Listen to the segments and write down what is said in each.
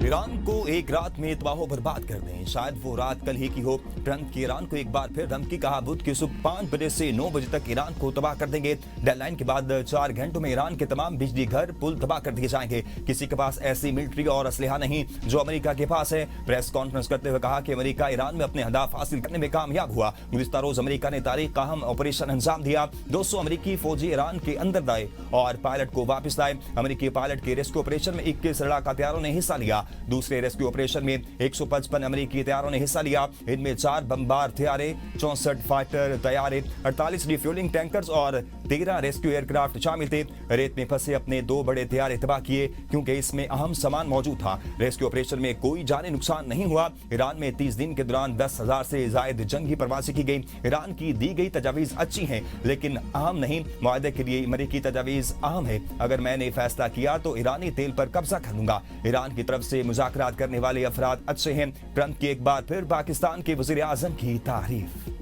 Iran को एक रात में तबाह बर्बाद कर दें, शायद वो रात कल ही की हो। ट्रंप की ईरान को एक बार फिर धमकी, कहा बुध की सुबह 5 बजे से 9 बजे तक ईरान को तबाह कर देंगे। डेडलाइन के बाद 4 घंटों में ईरान के तमाम बिजली घर पुल तबाह कर दिए जाएंगे। किसी के पास ऐसी मिलिट्री और असलहा नहीं जो अमेरिका के पास है। प्रेस कॉन्फ्रेंस करते हुए कहा कि अमेरिका ईरान में अपने हदाफ हासिल करने में कामयाब हुआ। गुज़िश्ता रोज अमेरिका ने तारीख का अहम ऑपरेशन अंजाम दिया। 200 अमेरिकी फौजी ईरान के अंदर लाए और पायलट को वापस लाए। अमेरिकी पायलट के रेस्क्यू ऑपरेशन में 21 लड़ाका हथियारों ने हिस्सा लिया। दूसरे रेस्क्यू ऑपरेशन में 155 अमेरिकी तैयारों ने हिस्सा लिया। इनमें 4 बमबार तैयारे, 64 फाइटर तैयारे, 48 रिफ्यूलिंग टैंकर्स और 13 रेस्क्यू एयरक्राफ्ट शामिल थे। रेत में फंसे अपने 2 बड़े तैयारे तबाह किए क्योंकि इसमें अहम सामान मौजूद था। रेस्क्यू ऑपरेशन में कोई जानी नुकसान नहीं हुआ। ईरान में 30 दिन के दौरान 10,000 से जायद जंगी परवाज़ी की गई। ईरान की दी गई तजावीज़ अच्छी हैं लेकिन अहम नहीं। मुआहदे के लिए अमेरिकी तजावीज़ अहम है। अगर मैंने फैसला किया तो ईरानी तेल पर कब्जा कर लूंगा। ईरान की तरफ से मुज़ाकरात करने वाले अफराद अच्छे हैं। ट्रंप की एक बार फिर पाकिस्तान के वज़ीर आज़म की तारीफ।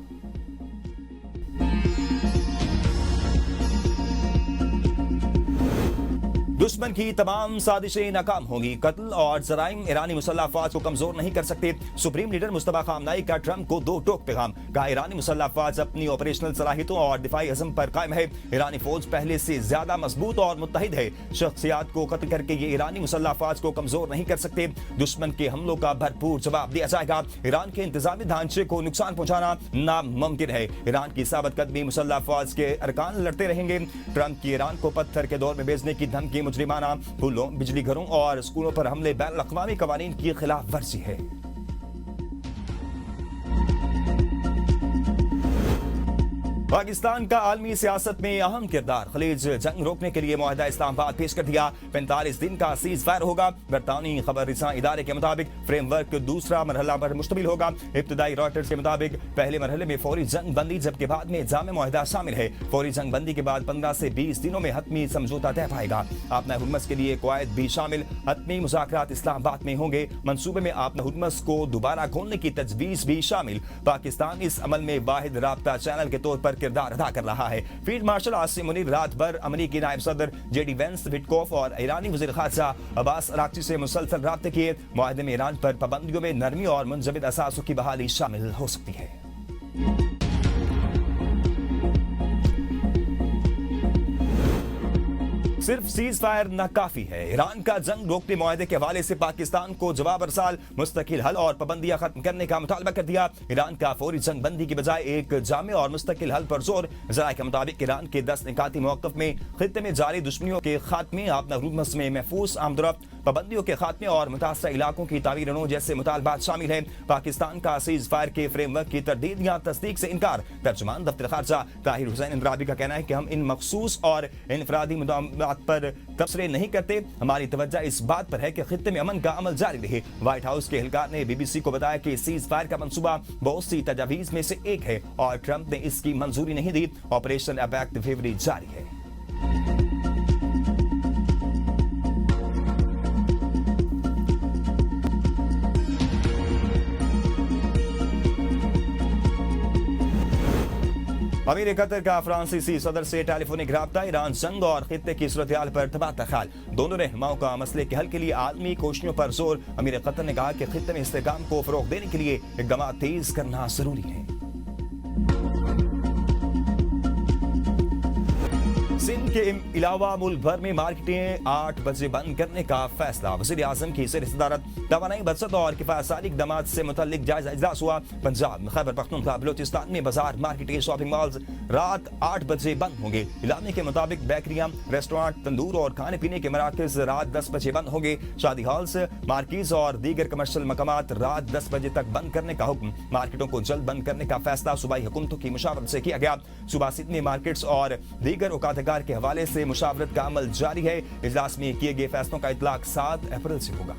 दुश्मन की तमाम साजिशें नाकाम होंगी। कत्ल और जराइम ईरानी मुसल्लह अफवाज को कमजोर नहीं कर सकते। सुप्रीम लीडर मुस्तफा खामनाई का ट्रंप को 2 टोक पैगाम। कहा ईरानी मुसल्लह अफवाज अपनी ऑपरेशनल सलाहियतों और दिफाई अज़म पर कायम है। ईरानी फौज पहले से ज्यादा मजबूत और मुत्तहिद है। शख्सियात को कत्ल करके ये ईरानी मुसल्लह अफवाज को कमजोर नहीं कर सकते। दुश्मन के हमलों का भरपूर जवाब दिया जाएगा। ईरान के इंतजामी ढांचे को नुकसान पहुंचाना नामुमकिन है। ईरान की साबित कदमी मुसल्लह अफवाज के अरकान लड़ते रहेंगे। ट्रंप की ईरान को पत्थर के दौर में भेजने की धमकी मुजरिमाना, पुलों, बिजली घरों और स्कूलों पर हमले बैन अक़वामी कवानीन की खिलाफ वर्जी है। पाकिस्तान का आलमी सियासत में अहम किरदार। खलीज जंग रोकने के लिए मुआहदा इस्लामाबाद पेश कर दिया। 45 दिन का सीज फायर होगा। बरतानी खबर रिसां इदारे के मुताबिक फ्रेमवर्क दूसरा मरहला पर मुश्तमिल होगा। इब्तदाई रॉयटर्स के मुताबिक पहले मरहले में फौरी जंग बंदी जबकि बाद में जामे मुआहदा शामिल है। फौरी जंग बंदी के बाद 15 से 20 दिनों में हतमी समझौता तय पाएगा। आपना हुर्मस के लिए कवायद भी शामिल। हतमी मुज़ाकरात इस्लामाबाद में होंगे। मंसूबे में आपना हुर्मस को दोबारा खोलने की तजवीज भी शामिल। पाकिस्तान इस अमल में वाहिद राब्ता चैनल के तौर पर किरदार अदा कर रहा है। फील्ड मार्शल आसिम मुनीर रात भर अमेरिकी नायब सदर जेडी वेंस, विटकॉफ और ईरानी वज़ीर ख़ारजा अब्बास अराक्ची से मुसलसल राब्ते किए। मुआहदे में ईरान पर पाबंदियों में नरमी और मुंजमद असासों की बहाली शामिल हो सकती है। सिर्फ सीज फायर नाकाफी है। ईरान का जंग रोकने मुआहदे के हवाले से पाकिस्तान को जवाब अरसाल, मुस्तकिल हल और पाबंदियां खत्म करने का मुतालबा कर दिया। ईरान का फौरी जंग बंदी की बजाय एक जामे और मुस्तकिल हल पर जोर। ज़राए के मुताबिक ईरान के 10 निकाती मौक़िफ़ में खित्ते में जारी दुश्मनियों के खात्मे, आपना हुर्मस में महफूज आमदरफ्त, पाबंदियों के खात्मे और मुतासरा इलाकों की तामीर जैसे मुतालबात शामिल हैं। पाकिस्तान का सीज फायर के फ्रेमवर्क की तरदीद या तस्दीक से इनकार। तर्जुमान दफ्तर खारजा ताहिर हुसैन इंदराबी का कहना है कि हम इन मखसूस और इनफरादी मुद्दात पर तबसरे नहीं करते। हमारी तवज्जो इस बात पर है कि खित्ते में अमन का अमल जारी रहे। व्हाइट हाउस के एहलकार ने BBC को बताया कि सीज फायर का मंसूबा बहुत सी तजावीज में से एक है और ट्रंप ने इसकी मंजूरी नहीं दी। ऑपरेशन अबैक फेवरी जारी है। अमीर कतर का फ्रांसीसी सदर से टेलीफोनिक राब्ता। ईरान जंग और खित्ते की सूरत-ए-हाल पर तबादला ख्याल। दोनों रहनुमाओं का मसले के हल के लिए आलमी कोशिशों पर जोर। अमीर कतर ने कहा कि खित्ते में इस्तेहकाम को फरोग देने के लिए इक़दाम तेज करना जरूरी है। सिंध के अलावा मुल्क भर में मार्केटें 8 बजे बंद करने का फैसला। वज़ीर आज़म की ज़ेर सदारत तवानाई बचत और किफ़ायतसारी इक़दामात से मुतल्लिक जायजा इजलास हुआ। पंजाब, खैबर पख्तूनख्वा, बलोचिस्तान में बाजार, मार्केटें, शॉपिंग मॉल्स रात 8 बजे बंद होंगे। इलामे के मुताबिक बेकरियां, रेस्टोरेंट, तंदूर और खाने पीने के मराकज़ रात 10 बजे बंद होंगे। शादी हॉल्स, मार्किज और दीगर कमर्शियल मकामात रात 10 बजे तक बंद करने का हुक्म। मार्केटों को जल्द बंद करने का फैसला सूबाई हुकूमतों की मुशावरत से किया गया। सूबा सिंध में मार्केट्स और दीगर औकातगार के हवाले से मुशावरत का अमल जारी है। इजलास में किए गए फैसलों का इतलाक 7 अप्रैल से होगा।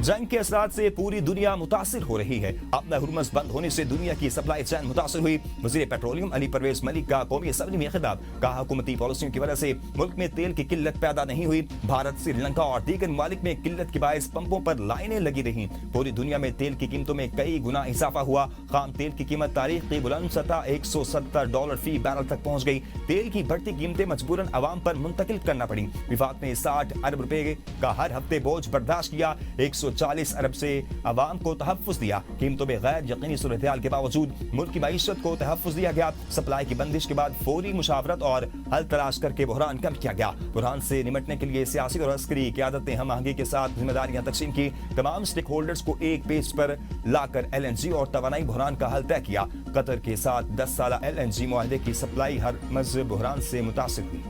जंग के असरात से पूरी दुनिया मुतासिर हो रही है। अपना हुर्मुज़ बंद होने से दुनिया की सप्लाई चेन मुतासिर हुई। वज़ीर पेट्रोलियम अली परवेज मलिक का कौमी असम्बली में खिताब। कहा, हुकूमती पॉलिसियों की वजह से मुल्क में तेल की किल्लत पैदा नहीं हुई। भारत, श्रीलंका और दीगर ममालिक में किल्लत के बायस पंपों पर लाइनें लगी रही। पूरी दुनिया में तेल की कीमतों में कई गुना इजाफा हुआ। खाम तेल की कीमत तारीख की बुलंद सतह $170 फी बैरल तक पहुंच गई। तेल की बढ़ती कीमतें मजबूरन अवाम पर मुंतकिल करना पड़ी। विफाक ने 60 अरब रुपए का हर हफ्ते बोझ बर्दाश्त किया। 140 अरब से अवाम को तहफ़्फ़ुज़ दिया। कीमतों में गैर यकीनी सूरत-ए-हाल के बावजूद मुल्क की मईशत को तहफ़्फ़ुज़ दिया गया। सप्लाई की बंदिश के बाद फौरी मुशावरत और हल तलाश करके बहरान कम किया गया। बहरान से निपटने के लिए सियासी और अस्करी क़यादत ने हम आहंगी के साथ जिम्मेदारियां तकसीम की। तमाम स्टेक होल्डर्स को एक पेज पर लाकर LNG और तवानाई बहरान का हल तय किया। कतर के साथ 10 साला LNG मुआहदे की सप्लाई हरमज़ बहरान से मुतासिर हुई।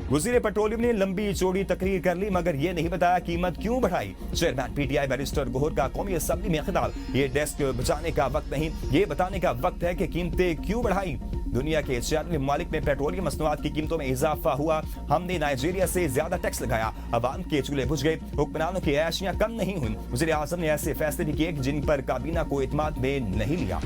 वज़ीर पेट्रोलियम ने लंबी चौड़ी तकरीर कर ली, मगर ये नहीं बताया कीमत क्यों बढ़ाई। चेयरमैन PTI बैरिस्टर गोहर का कौमी असेंबली में खिताब। ये डेस्क बचाने का वक्त नहीं, ये बताने का वक्त है कि कीमतें क्यों बढ़ाई। दुनिया के 96 ममालिक में पेट्रोलियम मसनूआत की कीमतों में इजाफा हुआ। हमने नाइजीरिया से ज्यादा टैक्स लगाया। अवाम के चूल्हे बुझ गए। हुक्मरानों की ऐशियां कम नहीं हुई। वज़ीर आज़म ने ऐसे फैसले भी किए जिन पर काबीना को इत्मीनान में नहीं लिया।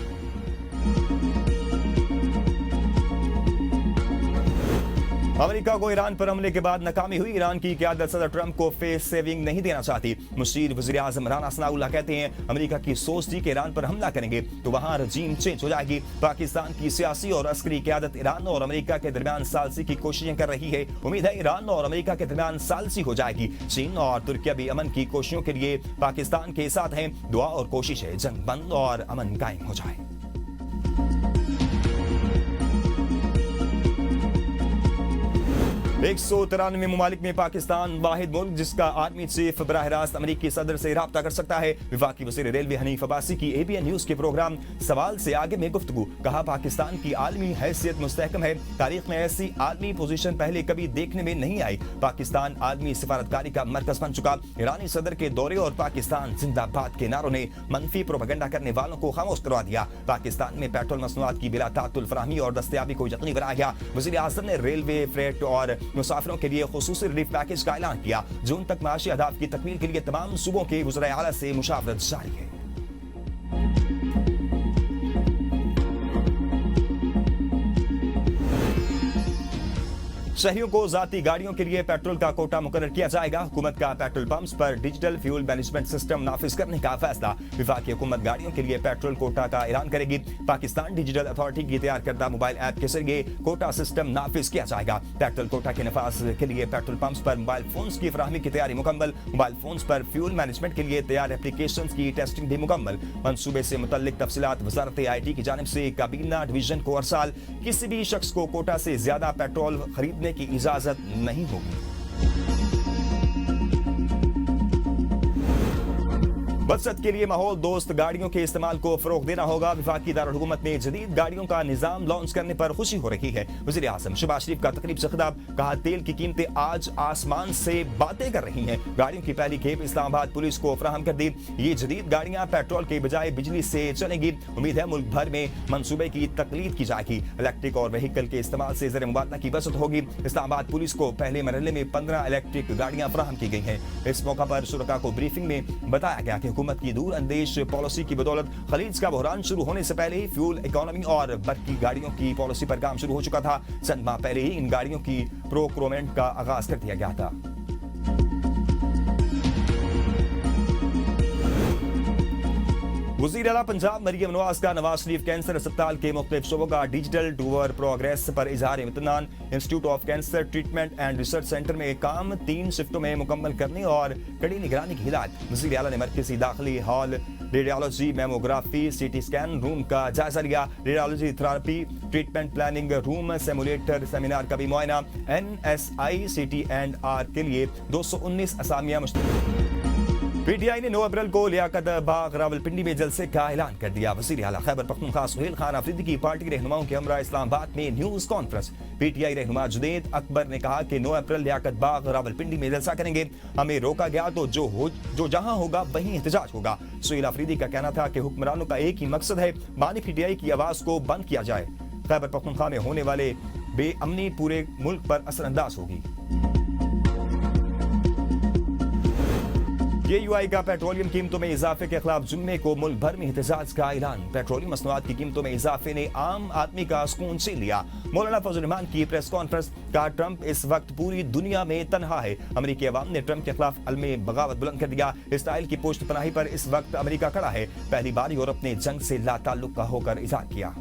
अमेरिका को ईरान पर हमले के बाद नाकामी हुई। ईरान की क़यादत सदर ट्रंप को फेस सेविंग नहीं देना चाहती। मुशीर वज़ीर आज़म राना सनाउल्लाह कहते हैं, अमेरिका की सोच थी कि ईरान पर हमला करेंगे तो वहां रजीम चेंज हो जाएगी। पाकिस्तान की सियासी और अस्करी क़यादत ईरान और अमेरिका के दरमियान सालसी की कोशिशें कर रही है। उम्मीद है ईरान और अमेरिका के दरमियान सालसी हो जाएगी। चीन और तुर्किया भी अमन की कोशिशों के लिए पाकिस्तान के साथ हैं। दुआ और कोशिश है जंग बंद और अमन कायम हो जाए। 193 ममालिक में पाकिस्तान वाहिद मुल्क जिसका आर्मी चीफ बराह रास्त अमरीकी सदर से राब्ता कर सकता है। विफाकी वज़ीर रेलवे हनीफ अब्बासी की ABN न्यूज के प्रोग्राम सवाल से आगे में गुफ्तगू। कहा, पाकिस्तान की आलमी हैसियत मुस्तहकम है। तारीख में ऐसी आलमी पोजीशन पहले कभी देखने में नहीं आई। पाकिस्तान आलमी सिफारतकारी का मरकज बन चुका। ईरानी सदर के दौरे और पाकिस्तान जिंदाबाद के नारों ने मनफी प्रोपेगेंडा करने वालों को खामोश करवा दिया। पाकिस्तान में पेट्रोल मसनूआत की बिला ताअत्तुल फराहमी और दस्तयाबी को यकीनी बनाया गया। वज़ीर आज़म ने रेलवे, फ्रेट और मुसाफिरों के लिए खुसूसी रिलीफ पैकेज का ऐलान किया। जून तक माशी अहदाफ की तकमील के लिए तमाम सूबों के वज़राए आला से मुशावरत जारी है। शहरियों को जाती गाड़ियों के लिए पेट्रोल का कोटा मुकर्रर किया जाएगा। हुकूमत का पेट्रोल पंप्स पर डिजिटल फ्यूल मैनेजमेंट सिस्टम नाफिज करने का फैसला। विफाकी हुकूमत गाड़ियों के लिए पेट्रोल कोटा का ऐलान करेगी। पाकिस्तान डिजिटल अथॉरिटी की तैयार करदा मोबाइल ऐप के जरिए कोटा सिस्टम नाफिज किया जाएगा। पेट्रोल कोटा के नफाज के लिए पेट्रोल पंप्स पर मोबाइल फोन्स की फराहमी की तैयारी मुकम्मल। मोबाइल फोन्स पर फ्यूल मैनेजमेंट के लिए तैयार एप्लीकेशन की टेस्टिंग भी मुकम्मल। मनसूबे से मुतल्लिक तफसीलात वज़ारत IT की जानिब से काबीना डिवीजन को हर साल किसी भी शख्स को कोटा से ज्यादा पेट्रोल खरीदने की इजाजत नहीं होगी। बचत के लिए माहौल दोस्त गाड़ियों के इस्तेमाल को फरोग देना होगा। विफाकी दारुल हुकूमत में जदीद गाड़ियों का निजाम लॉन्च करने पर खुशी हो रही है। वज़ीर आज़म शहबाज शरीफ का तकरीब से खिताब। कहा, तेल की कीमतें आज आसमान से बातें कर रही हैं। गाड़ियों की पहली खेप इस्लामाबाद पुलिस को फराहम कर दी। ये जदीद गाड़ियां पेट्रोल के बजाय बिजली से चलेंगी। उम्मीद है मुल्क भर में मनसूबे की तकलीद की जाएगी। इलेक्ट्रिक और व्हीकल के इस्तेमाल से ज़र मुबादला की बचत होगी। इस्लामाबाद पुलिस को पहले मरहले में 15 इलेक्ट्रिक गाड़ियां फराहम की गई हैं। इस मौका पर शुरका को ब्रीफिंग में बताया गया कि हुकूमत की दूर अंदेश पॉलिसी की बदौलत खलीज का बहरान शुरू होने से पहले ही फ्यूल इकोनॉमी और बर्की गाड़ियों की पॉलिसी पर काम शुरू हो चुका था। चंद माह पहले ही इन गाड़ियों की प्रोक्योरमेंट का आगाज कर दिया गया था। वज़ीर आला पंजाब मरियम नवाज का नवाज शरीफ कैंसर अस्पताल के मुख्तलिफ शोबों का डिजिटल टूवर प्रोग्रेस पर इजहार इत्मीनान। Institute of cancer treatment and research centre में काम 3 शिफ्टों में मुकम्मल करने और कड़ी निगरानी की हिदायत। वज़ीर आला ने मरकज़ी दाखिली hall, radiology, mammography, CT scan room का जायजा लिया। Radiology therapy, treatment planning room, simulator seminar का भी मुआयना। NSICT&R के लिए 219 असामियां PTI ने 9 अप्रैल को लियाकत बाग रावलपिंडी में जलसे का ऐलान कर दिया। वज़ीर आला खैबर पख्तूनख्वा सुहेल खान अफरीदी की पार्टी रहनुमाओं के हमरा इस्लामाबाद में न्यूज कॉन्फ्रेंस। PTI रहनुमा जुनैद अकबर ने कहा कि 9 अप्रैल लियाकत बाग रावलपिंडी में जलसा करेंगे। हमें रोका गया तो जो जहां होगा वहीं एहतजाज होगा। सुहेल अफरीदी का कहना था कि हुक्मरानों का एक ही मकसद है, बानी PTI की आवाज को बंद किया जाए। खैबर पख्तूनख्वा में होने वाले बेअमनी पूरे मुल्क पर असरअंदाज होगी। KUI का पेट्रोलियम कीमतों में इजाफे के खिलाफ जुम्मे को मुल्क भर में एहतजाज का ऐलान। पेट्रोलियम मसनूआत की कीमतों में इजाफे ने आम आदमी का सुकून छीन लिया। मौलाना फजल रहमान की प्रेस कॉन्फ्रेंस का ट्रंप इस वक्त पूरी दुनिया में तनहा है। अमेरिकी अवाम ने ट्रंप के खिलाफ अलमे बगावत बुलंद कर दिया। इसराइल की पोस्ट पनाही पर इस वक्त अमेरिका खड़ा है। पहली बार यूरोप ने जंग से लाताल्लुक का होकर इजहार किया।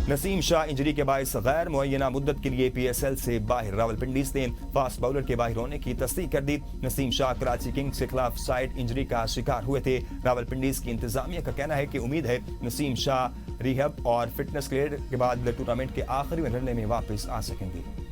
नसीम शाह इंजरी के बायस गैर मुअय्यना मुद्दत के लिए PSL से बाहर। रावलपिंडी ने फास्ट बॉलर के बाहर होने की तस्दीक कर दी। नसीम शाह कराची किंग्स के खिलाफ साइड इंजरी का शिकार हुए थे। रावलपिंडी की इंतजामिया का कहना है कि उम्मीद है नसीम शाह रिहब और फिटनेस क्लियर के बाद टूर्नामेंट के आखिरी में लड़ने में वापस आ सकेंगे।